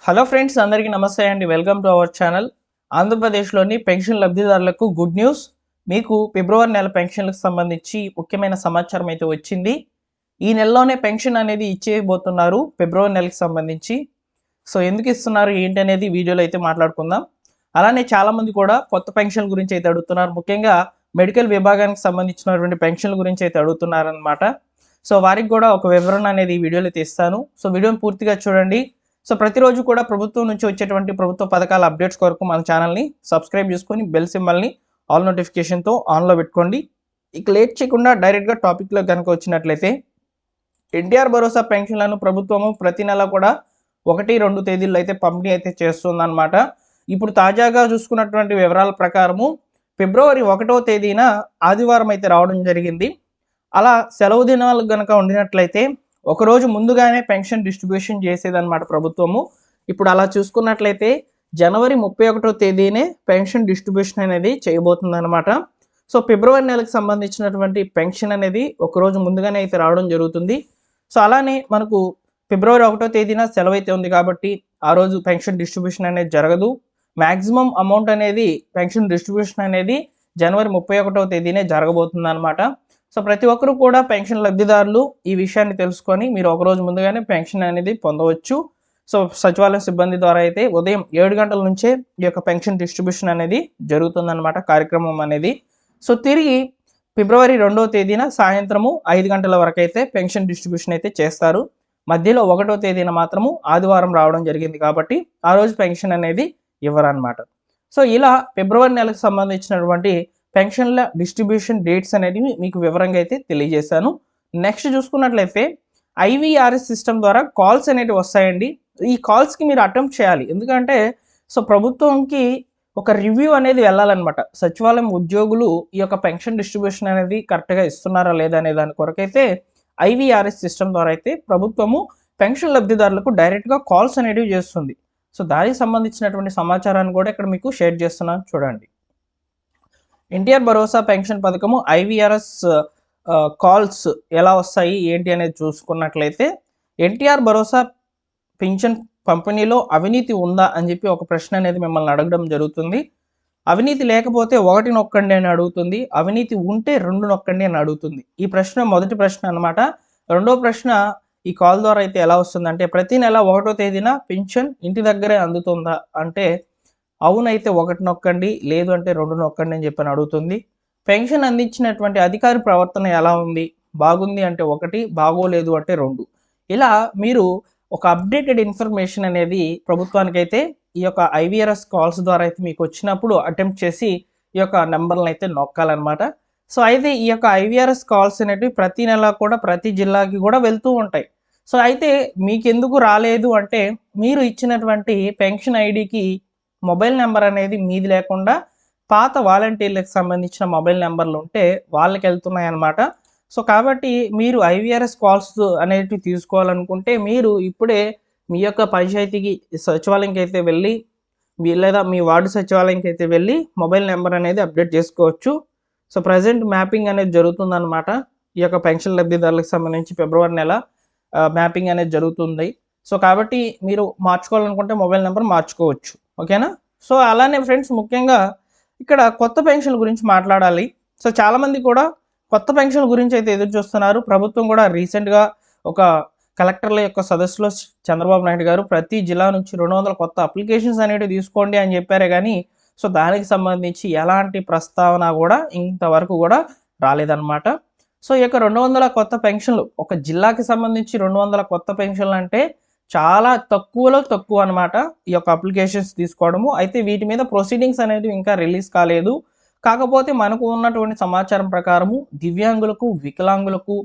Hello friends, అందరికీ నమస్తే అండి. Welcome to our channel. ఆంధ్రప్రదేశ్లోని పెన్షన్ లబ్ధిదారులకు గుడ్ న్యూస్. మీకు ఫిబ్రవరి నెల పెన్షన్లకు సంబంధించి ముఖ్యమైన సమాచారం అయితే వచ్చింది. ఈ నెలలోనే పెన్షన్ అనేది ఇచ్చేయబోతున్నారు ఫిబ్రవరి నెలకు సంబంధించి. సో ఎందుకు ఇస్తున్నారు ఏంటి అనేది వీడియోలో అయితే మాట్లాడుకుందాం. అలానే చాలామంది కూడా కొత్త పెన్షన్ గురించి అయితే అడుగుతున్నారు. ముఖ్యంగా మెడికల్ విభాగానికి సంబంధించినటువంటి పెన్షన్ల గురించి అయితే అడుగుతున్నారనమాట. సో వారికి కూడా ఒక వివరణ అనేది ఈ వీడియోలో అయితే ఇస్తాను. సో వీడియోని పూర్తిగా చూడండి. సో ప్రతిరోజు కూడా ప్రభుత్వం నుంచి వచ్చేటువంటి ప్రభుత్వ పథకాల అప్డేట్స్ కొరకు మన ఛానల్ని సబ్స్క్రైబ్ చేసుకొని బెల్ సింబల్ని ఆల్ నోటిఫికేషన్తో ఆన్లో పెట్టుకోండి. ఇక లేట్ చేయకుండా డైరెక్ట్గా టాపిక్లో కనుక వచ్చినట్లయితే, ఎన్టీఆర్ భరోసా పెన్షన్లను ప్రభుత్వము ప్రతి నెల కూడా 1-2 తేదీల్లో అయితే పంపిణీ అయితే చేస్తుందన్నమాట. ఇప్పుడు తాజాగా చూసుకున్నటువంటి వివరాల ప్రకారము ఫిబ్రవరి 1వ తేదీన ఆదివారం అయితే రావడం జరిగింది. అలా సెలవు దినాలు కనుక ఉండినట్లయితే ఒకరోజు ముందుగానే పెన్షన్ డిస్ట్రిబ్యూషన్ చేసేదన్నమాట ప్రభుత్వము. ఇప్పుడు అలా చూసుకున్నట్లయితే జనవరి 31వ తేదీనే పెన్షన్ డిస్ట్రిబ్యూషన్ అనేది చేయబోతుందన్నమాట. సో ఫిబ్రవరి నెలకు సంబంధించినటువంటి పెన్షన్ అనేది ఒకరోజు ముందుగానే అయితే రావడం జరుగుతుంది. సో అలానే మనకు ఫిబ్రవరి 1వ తేదీన సెలవు అయితే ఉంది కాబట్టి ఆ రోజు పెన్షన్ డిస్ట్రిబ్యూషన్ అనేది జరగదు. మ్యాక్సిమం అమౌంట్ అనేది పెన్షన్ డిస్ట్రిబ్యూషన్ అనేది జనవరి 31వ తేదీనే జరగబోతుంది అనమాట. సో ప్రతి ఒక్కరు కూడా పెన్షన్ లబ్ధిదారులు ఈ విషయాన్ని తెలుసుకొని మీరు ఒకరోజు ముందుగానే పెన్షన్ అనేది పొందవచ్చు. సో సచివాలయం సిబ్బంది ద్వారా అయితే ఉదయం 7 గంటల నుంచే ఈ యొక్క పెన్షన్ డిస్ట్రిబ్యూషన్ అనేది జరుగుతుందన్నమాట, కార్యక్రమం అనేది. సో తిరిగి ఫిబ్రవరి 2వ తేదీన సాయంత్రము 5 గంటల వరకు అయితే పెన్షన్ డిస్ట్రిబ్యూషన్ అయితే చేస్తారు. మధ్యలో 1వ తేదీన మాత్రము ఆదివారం రావడం జరిగింది కాబట్టి ఆ రోజు పెన్షన్ అనేది ఇవ్వరన్నమాట. సో ఇలా ఫిబ్రవరి నెలకు సంబంధించినటువంటి పెన్షన్ల డిస్ట్రిబ్యూషన్ డేట్స్ అనేది మీకు వివరంగా అయితే తెలియజేశాను. నెక్స్ట్ చూసుకున్నట్లయితే ఐవీఆర్ఎస్ సిస్టమ్ ద్వారా కాల్స్ అనేవి వస్తాయండి. ఈ కాల్స్కి మీరు అటెంప్ట్ చేయాలి. ఎందుకంటే సో ప్రభుత్వంకి ఒక రివ్యూ అనేది వెళ్ళాలన్నమాట. సచివాలయం ఉద్యోగులు ఈ యొక్క పెన్షన్ డిస్ట్రిబ్యూషన్ అనేది కరెక్ట్గా ఇస్తున్నారా లేదా అనే దాని కొరకైతే ఐవీఆర్ఎస్ సిస్టమ్ ద్వారా అయితే ప్రభుత్వము పెన్షన్ లబ్ధిదారులకు డైరెక్ట్గా కాల్స్ అనేవి చేస్తుంది. సో దానికి సంబంధించినటువంటి సమాచారాన్ని కూడా ఇక్కడ మీకు షేర్ చేస్తున్నాను, చూడండి. ఎన్టీఆర్ భరోసా పెన్షన్ పథకము ఐవీఆర్ఎస్ కాల్స్ ఎలా వస్తాయి ఏంటి అనేది చూసుకున్నట్లయితే, ఎన్టీఆర్ భరోసా పెన్షన్ పంపిణీలో అవినీతి ఉందా అని చెప్పి ఒక ప్రశ్న అనేది మిమ్మల్ని అడగడం జరుగుతుంది. అవినీతి లేకపోతే 1 నొక్కండి అని అడుగుతుంది, అవినీతి ఉంటే 2 నొక్కండి అని అడుగుతుంది. ఈ ప్రశ్న మొదటి ప్రశ్న అనమాట. రెండో ప్రశ్న ఈ కాల్ ద్వారా అయితే ఎలా వస్తుందంటే, ప్రతి నెల 1వ తేదీన పెన్షన్ ఇంటి దగ్గరే అందుతుందా అంటే అవునైతే 1 నొక్కండి, లేదు అంటే 2 నొక్కండి అని చెప్పని అడుగుతుంది. పెన్షన్ అందించినటువంటి అధికారి ప్రవర్తన ఎలా ఉంది, బాగుంది అంటే 1, బాగోలేదు అంటే 2. ఇలా మీరు ఒక అప్డేటెడ్ ఇన్ఫర్మేషన్ అనేది ప్రభుత్వానికైతే ఈ యొక్క ఐవీఆర్ఎస్ కాల్స్ ద్వారా అయితే మీకు వచ్చినప్పుడు అటెంప్ట్ చేసి ఈ యొక్క నెంబర్లను అయితే నొక్కాలన్నమాట. సో అయితే ఈ యొక్క ఐవీఆర్ఎస్ కాల్స్ అనేటివి ప్రతి నెల కూడా ప్రతి జిల్లాకి కూడా వెళ్తూ ఉంటాయి. సో అయితే మీకెందుకు రాలేదు అంటే, మీరు ఇచ్చినటువంటి పెన్షన్ ఐడికి మొబైల్ నెంబర్ అనేది మీది లేకుండా పాత వాలంటీర్లకు సంబంధించిన మొబైల్ నెంబర్లు ఉంటే వాళ్ళకి వెళ్తున్నాయి అన్నమాట. సో కాబట్టి మీరు ఐవీఆర్ఎస్ కాల్స్ అనేటివి తీసుకోవాలనుకుంటే మీరు ఇప్పుడే మీ యొక్క పంచాయతీకి సచివాలయంకి అయితే వెళ్ళి లేదా మీ వార్డు సచివాలయంకి అయితే వెళ్ళి మొబైల్ నెంబర్ అనేది అప్డేట్ చేసుకోవచ్చు. సో ప్రజెంట్ మ్యాపింగ్ అనేది జరుగుతుందన్నమాట. ఈ యొక్క పెన్షన్ లబ్ధిదారులకు సంబంధించి ఫిబ్రవరి నెల మ్యాపింగ్ అనేది జరుగుతుంది. సో కాబట్టి మీరు మార్చుకోవాలనుకుంటే మొబైల్ నెంబర్ మార్చుకోవచ్చు, ఓకేనా. సో అలానే ఫ్రెండ్స్, ముఖ్యంగా ఇక్కడ కొత్త పెన్షన్ గురించి మాట్లాడాలి. సో చాలామంది కూడా కొత్త పెన్షన్ గురించి అయితే ఎదురు చూస్తున్నారు. ప్రభుత్వం కూడా రీసెంట్గా ఒక కలెక్టర్ల యొక్క సదస్సులో చంద్రబాబు నాయుడు గారు ప్రతి జిల్లా నుంచి 200 కొత్త అప్లికేషన్స్ అనేవి తీసుకోండి అని చెప్పారే కానీ సో దానికి సంబంధించి ఎలాంటి ప్రస్తావన కూడా ఇంతవరకు కూడా రాలేదన్నమాట. సో ఈ యొక్క 200 కొత్త పెన్షన్లు, ఒక జిల్లాకి సంబంధించి 200 కొత్త పెన్షన్లు అంటే చాలా తక్కువలో తక్కువ అనమాట ఈ యొక్క అప్లికేషన్స్ తీసుకోవడము. అయితే వీటి మీద ప్రొసీడింగ్స్ అనేది ఇంకా రిలీజ్ కాలేదు. కాకపోతే మనకు ఉన్నటువంటి సమాచారం ప్రకారము దివ్యాంగులకు, వికలాంగులకు,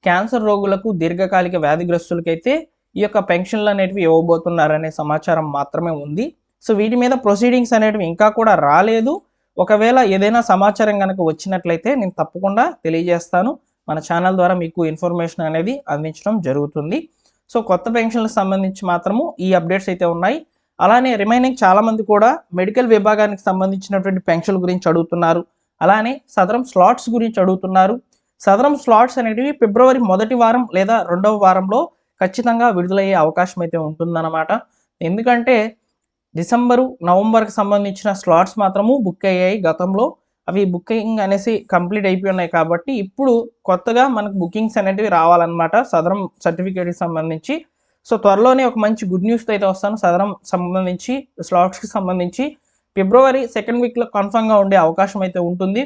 క్యాన్సర్ రోగులకు, దీర్ఘకాలిక వ్యాధిగ్రస్తులకైతే ఈ యొక్క పెన్షన్లు అనేటివి ఇవ్వబోతున్నారనే సమాచారం మాత్రమే ఉంది. సో వీటి మీద ప్రొసీడింగ్స్ అనేటివి ఇంకా కూడా రాలేదు. ఒకవేళ ఏదైనా సమాచారం కనుక వచ్చినట్లయితే నేను తప్పకుండా తెలియజేస్తాను. మన ఛానల్ ద్వారా మీకు ఇన్ఫర్మేషన్ అనేది అందించడం జరుగుతుంది. సో కొత్త పెన్షన్లకు సంబంధించి మాత్రము ఈ అప్డేట్స్ అయితే ఉన్నాయి. అలానే రిమైనింగ్ చాలామంది కూడా మెడికల్ విభాగానికి సంబంధించినటువంటి పెన్షన్ల గురించి అడుగుతున్నారు. అలానే సదరం స్లాట్స్ గురించి అడుగుతున్నారు. సదరం స్లాట్స్ అనేటివి ఫిబ్రవరి 1వ వారం లేదా 2వ వారంలో ఖచ్చితంగా విడుదలయ్యే అవకాశం అయితే ఉంటుందన్నమాట. ఎందుకంటే డిసెంబరు, నవంబర్కి సంబంధించిన స్లాట్స్ మాత్రము బుక్ అయ్యాయి గతంలో. అవి బుకింగ్ అనేసి కంప్లీట్ అయిపోయి ఉన్నాయి కాబట్టి ఇప్పుడు కొత్తగా మనకు బుకింగ్స్ అనేటివి రావాలన్నమాట సదరం సర్టిఫికేట్కి సంబంధించి. సో త్వరలోనే ఒక మంచి గుడ్ న్యూస్తో అయితే వస్తాను. సదరం సంబంధించి స్లాట్స్కి సంబంధించి ఫిబ్రవరి సెకండ్ వీక్లో కన్ఫర్మ్గా ఉండే అవకాశం అయితే ఉంటుంది.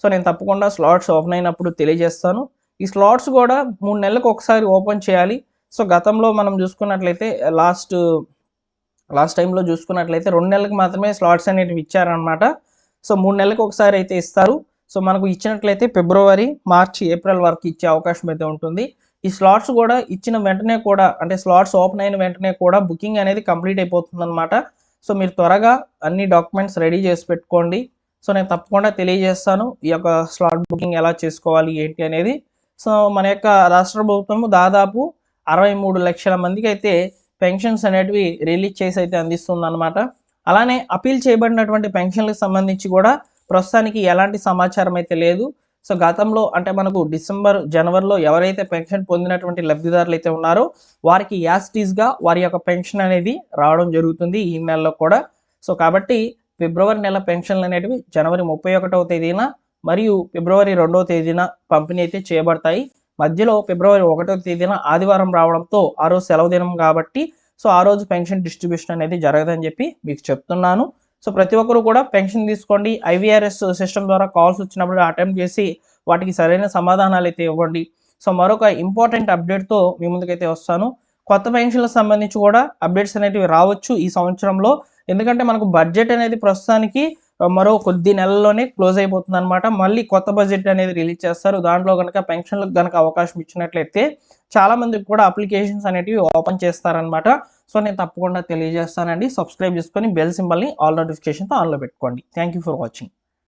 సో నేను తప్పకుండా స్లాట్స్ ఓపెన్ అయినప్పుడు తెలియజేస్తాను. ఈ స్లాట్స్ కూడా 3 నెలలకు ఒకసారి ఓపెన్ చేయాలి. సో గతంలో మనం చూసుకున్నట్లయితే లాస్ట్ టైంలో చూసుకున్నట్లయితే 2 నెలలకు మాత్రమే స్లాట్స్ అనేటివి ఇచ్చారనమాట. సో 3 నెలలకు ఒకసారి అయితే ఇస్తారు. సో మనకు ఇచ్చినట్లయితే ఫిబ్రవరి, మార్చి, ఏప్రిల్ వరకు ఇచ్చే అవకాశం అయితే ఉంటుంది. ఈ స్లాట్స్ కూడా ఇచ్చిన వెంటనే కూడా, అంటే స్లాట్స్ ఓపెన్ అయిన వెంటనే కూడా బుకింగ్ అనేది కంప్లీట్ అయిపోతుంది అనమాట. సో మీరు త్వరగా అన్ని డాక్యుమెంట్స్ రెడీ చేసి పెట్టుకోండి. సో నేను తప్పకుండా తెలియజేస్తాను ఈ యొక్క స్లాట్ బుకింగ్ ఎలా చేసుకోవాలి ఏంటి అనేది. సో మన యొక్క రాష్ట్ర ప్రభుత్వము దాదాపు 63 లక్షల మందికి అయితే పెన్షన్స్ అనేటివి రిలీజ్ చేసి అయితే అందిస్తుంది అనమాట. అలానే అపీల్ చేయబడినటువంటి పెన్షన్లకు సంబంధించి కూడా ప్రస్తుతానికి ఎలాంటి సమాచారం అయితే లేదు. సో గతంలో అంటే మనకు డిసెంబర్, జనవరిలో ఎవరైతే పెన్షన్ పొందినటువంటి లబ్ధిదారులు అయితే ఉన్నారో వారికి యాస్టీస్గా వారి యొక్క పెన్షన్ అనేది రావడం జరుగుతుంది ఈ నెలలో కూడా. సో కాబట్టి ఫిబ్రవరి నెల పెన్షన్లు అనేటివి జనవరి 31వ తేదీన మరియు ఫిబ్రవరి 2వ తేదీన పంపిణీ అయితే చేయబడతాయి. మధ్యలో ఫిబ్రవరి 1వ తేదీన ఆదివారం రావడంతో ఆ రోజు సెలవు దినం కాబట్టి సో ఆ రోజు పెన్షన్ డిస్ట్రిబ్యూషన్ అనేది జరగదని చెప్పి మీకు చెప్తున్నాను. సో ప్రతి ఒక్కరు కూడా పెన్షన్ తీసుకోండి. IVRS సిస్టమ్ ద్వారా కాల్స్ వచ్చినప్పుడు అటెంప్ట్ చేసి వాటికి సరైన సమాధానాలు అయితే ఇవ్వండి. సో మరొక ఇంపార్టెంట్ అప్డేట్తో మీ ముందుకైతే వస్తాను. కొత్త పెన్షన్లకు సంబంధించి కూడా అప్డేట్స్ అనేటివి రావచ్చు ఈ సంవత్సరంలో. ఎందుకంటే మనకు బడ్జెట్ అనేది ప్రస్తుతానికి మరో కొద్ది నెలల్లోనే క్లోజ్ అయిపోతుంది అనమాట. మళ్ళీ కొత్త బడ్జెట్ అనేది రిలీజ్ చేస్తారు. దాంట్లో కనుక పెన్షన్లకు కనుక అవకాశం ఇచ్చినట్లయితే చాలా మందికి కూడా అప్లికేషన్స్ అనేటివి ఓపెన్ చేస్తారనమాట. సో నేను తప్పకుండా తెలియజేస్తానండి. సబ్స్క్రైబ్ చేసుకొని బెల్ సింబల్ని ఆల్ నోటిఫికేషన్తో ఆన్లో పెట్టుకోండి. Thank you for watching.